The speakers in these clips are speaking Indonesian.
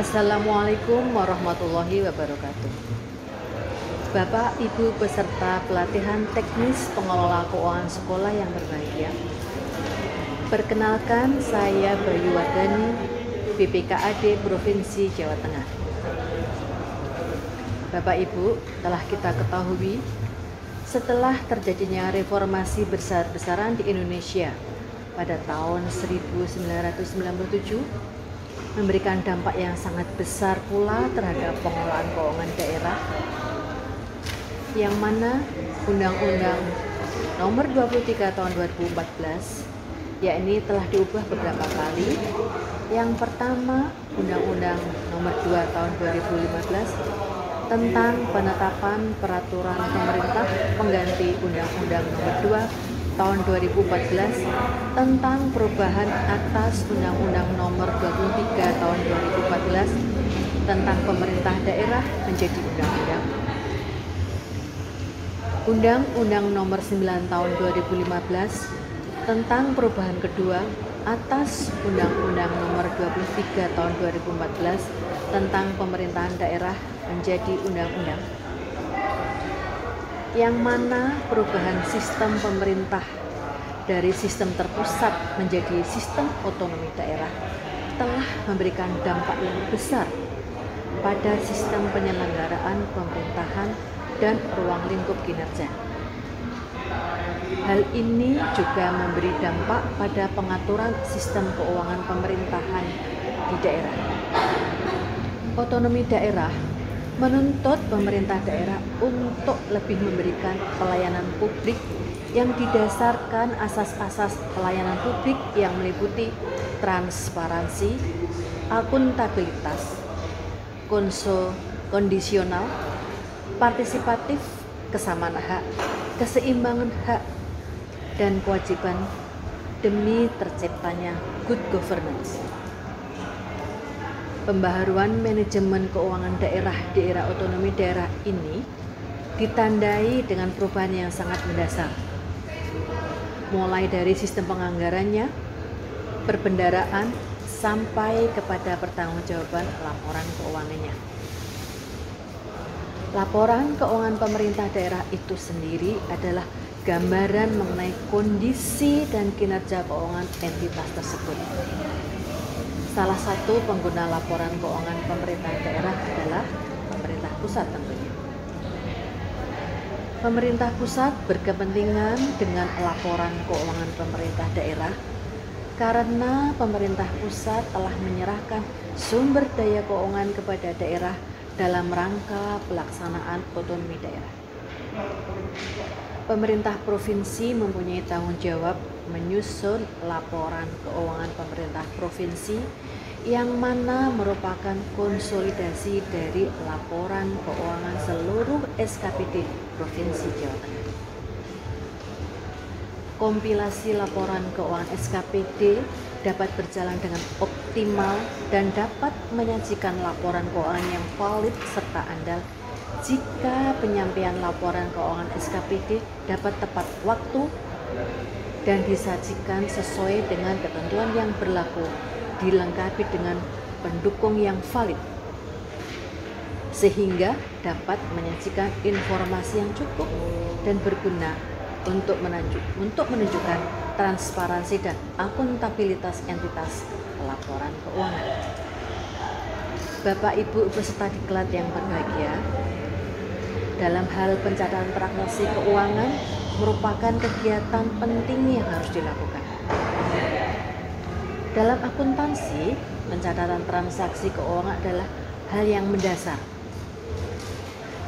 Assalamualaikum warahmatullahi wabarakatuh. Bapak, Ibu peserta pelatihan teknis pengelola keuangan sekolah yang berbahagia. Perkenalkan, saya Bayu Wardani, BPKAD Provinsi Jawa Tengah. Bapak Ibu, telah kita ketahui, setelah terjadinya reformasi besar-besaran di Indonesia pada tahun 1997, memberikan dampak yang sangat besar pula terhadap pengelolaan keuangan daerah, yang mana Undang-Undang Nomor 23 Tahun 2014 yakni telah diubah beberapa kali. Yang pertama, Undang-Undang Nomor 2 Tahun 2015 tentang penetapan peraturan pemerintah pengganti Undang-Undang Nomor 2 Tahun 2014 tentang perubahan atas Undang-Undang Nomor 23 Tahun 2014 tentang pemerintah daerah menjadi undang-undang. Undang-Undang Nomor 9 Tahun 2015 tentang perubahan kedua atas Undang-Undang Nomor 23 Tahun 2014 tentang pemerintahan daerah menjadi undang-undang, yang mana perubahan sistem pemerintah dari sistem terpusat menjadi sistem otonomi daerah telah memberikan dampak yang besar pada sistem penyelenggaraan pemerintahan dan ruang lingkup kinerja. Hal ini juga memberi dampak pada pengaturan sistem keuangan pemerintahan di daerah. Otonomi daerah menuntut pemerintah daerah untuk lebih memberikan pelayanan publik yang didasarkan asas-asas pelayanan publik yang meliputi transparansi, akuntabilitas, kondisional, partisipatif, kesamaan hak, keseimbangan hak, dan kewajiban demi terciptanya good governance. Pembaharuan manajemen keuangan daerah di era otonomi daerah ini ditandai dengan perubahan yang sangat mendasar, mulai dari sistem penganggarannya, perbendaraan, sampai kepada pertanggungjawaban laporan keuangannya. Laporan keuangan pemerintah daerah itu sendiri adalah gambaran mengenai kondisi dan kinerja keuangan entitas tersebut. Salah satu pengguna laporan keuangan pemerintah daerah adalah pemerintah pusat tentunya. Pemerintah pusat berkepentingan dengan laporan keuangan pemerintah daerah karena pemerintah pusat telah menyerahkan sumber daya keuangan kepada daerah dalam rangka pelaksanaan otonomi daerah. Pemerintah provinsi mempunyai tanggung jawab menyusun laporan keuangan pemerintah provinsi yang mana merupakan konsolidasi dari laporan keuangan seluruh SKPD Provinsi Jawa Tengah. Kompilasi laporan keuangan SKPD dapat berjalan dengan optimal dan dapat menyajikan laporan keuangan yang valid serta andal jika penyampaian laporan keuangan SKPD dapat tepat waktu dan disajikan sesuai dengan ketentuan yang berlaku, dilengkapi dengan pendukung yang valid, sehingga dapat menyajikan informasi yang cukup dan berguna untuk menunjukkan transparansi dan akuntabilitas entitas laporan keuangan. Bapak Ibu peserta diklat yang berbahagia, dalam hal pencatatan transaksi keuangan merupakan kegiatan penting yang harus dilakukan. Dalam akuntansi, pencatatan transaksi keuangan adalah hal yang mendasar.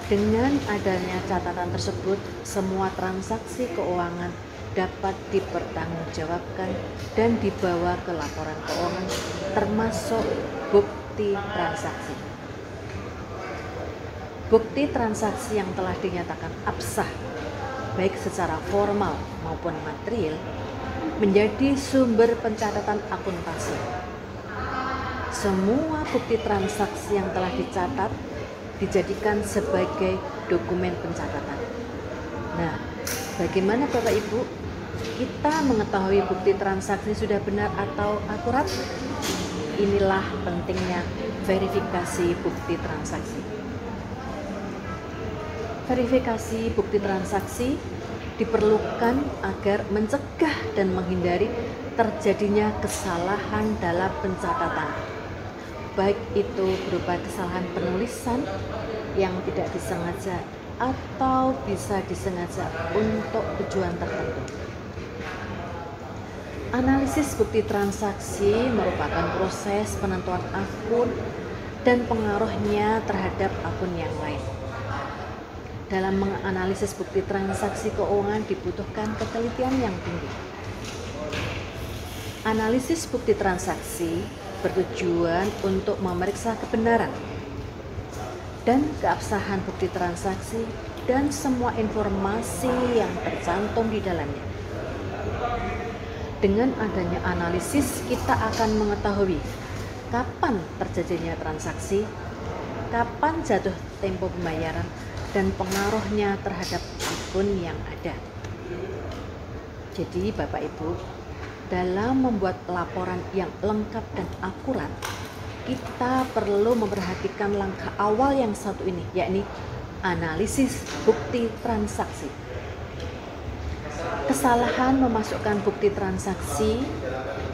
Dengan adanya catatan tersebut, semua transaksi keuangan dapat dipertanggungjawabkan dan dibawa ke laporan keuangan, termasuk bukti transaksi. Bukti transaksi yang telah dinyatakan absah, baik secara formal maupun material, menjadi sumber pencatatan akuntansi. Semua bukti transaksi yang telah dicatat dijadikan sebagai dokumen pencatatan. Nah, bagaimana Bapak Ibu? Kita mengetahui bukti transaksi sudah benar atau akurat? inilah pentingnya verifikasi bukti transaksi. Verifikasi bukti transaksi diperlukan agar mencegah dan menghindari terjadinya kesalahan dalam pencatatan, baik itu berupa kesalahan penulisan yang tidak disengaja atau bisa disengaja untuk tujuan tertentu. Analisis bukti transaksi merupakan proses penentuan akun dan pengaruhnya terhadap akun yang lain. Dalam menganalisis bukti transaksi keuangan dibutuhkan ketelitian yang tinggi. Analisis bukti transaksi bertujuan untuk memeriksa kebenaran dan keabsahan bukti transaksi dan semua informasi yang tercantum di dalamnya. Dengan adanya analisis, kita akan mengetahui kapan terjadinya transaksi, kapan jatuh tempo pembayaran, dan pengaruhnya terhadap akun yang ada. Jadi Bapak Ibu, dalam membuat laporan yang lengkap dan akurat, kita perlu memperhatikan langkah awal yang satu ini, yakni analisis bukti transaksi. Kesalahan memasukkan bukti transaksi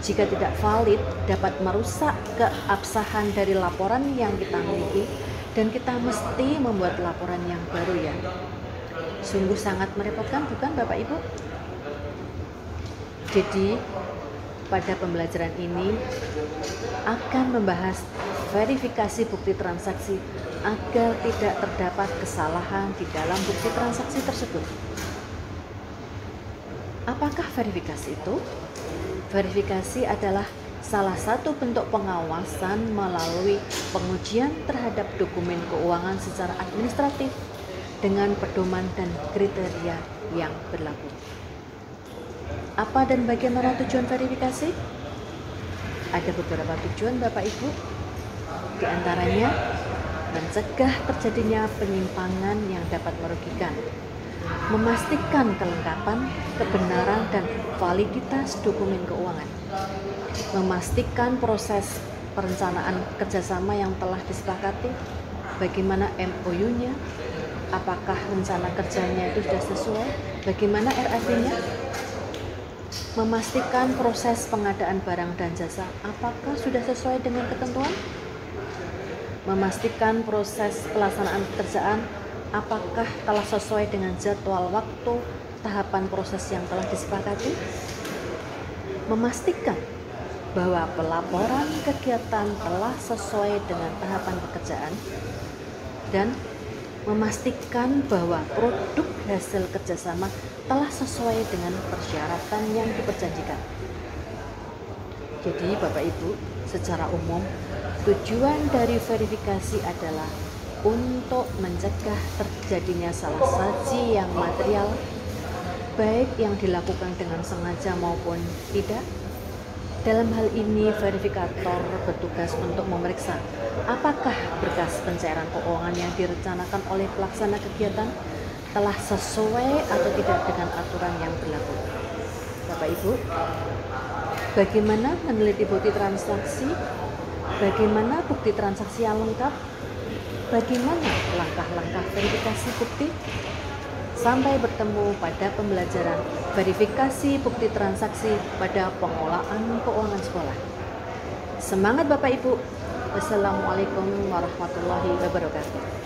jika tidak valid dapat merusak keabsahan dari laporan yang kita miliki, dan kita mesti membuat laporan yang baru ya. Sungguh sangat merepotkan, bukan Bapak Ibu? Jadi pada pembelajaran ini akan membahas verifikasi bukti transaksi agar tidak terdapat kesalahan di dalam bukti transaksi tersebut. Apakah verifikasi itu? Verifikasi adalah salah satu bentuk pengawasan melalui pengujian terhadap dokumen keuangan secara administratif dengan pedoman dan kriteria yang berlaku. Apa dan bagaimana tujuan verifikasi? Ada beberapa tujuan Bapak Ibu. Di antaranya mencegah terjadinya penyimpangan yang dapat merugikan, memastikan kelengkapan, kebenaran, dan validitas dokumen keuangan, memastikan proses perencanaan kerjasama yang telah disepakati, bagaimana MOU-nya, apakah rencana kerjanya itu sudah sesuai, bagaimana RAP-nya, memastikan proses pengadaan barang dan jasa apakah sudah sesuai dengan ketentuan, memastikan proses pelaksanaan pekerjaan apakah telah sesuai dengan jadwal waktu tahapan proses yang telah disepakati, memastikan bahwa pelaporan kegiatan telah sesuai dengan tahapan pekerjaan, dan memastikan bahwa produk hasil kerjasama telah sesuai dengan persyaratan yang diperjanjikan. Jadi Bapak Ibu, secara umum tujuan dari verifikasi adalah untuk mencegah terjadinya salah saji yang material, baik yang dilakukan dengan sengaja maupun tidak. Dalam hal ini, verifikator bertugas untuk memeriksa apakah berkas pencairan keuangan yang direncanakan oleh pelaksana kegiatan telah sesuai atau tidak dengan aturan yang berlaku. Bapak Ibu, bagaimana meneliti bukti transaksi? Bagaimana bukti transaksi yang lengkap? Bagaimana langkah-langkah verifikasi bukti? Sampai bertemu pada pembelajaran verifikasi bukti transaksi pada pengelolaan keuangan sekolah. Semangat Bapak Ibu. Wassalamualaikum warahmatullahi wabarakatuh.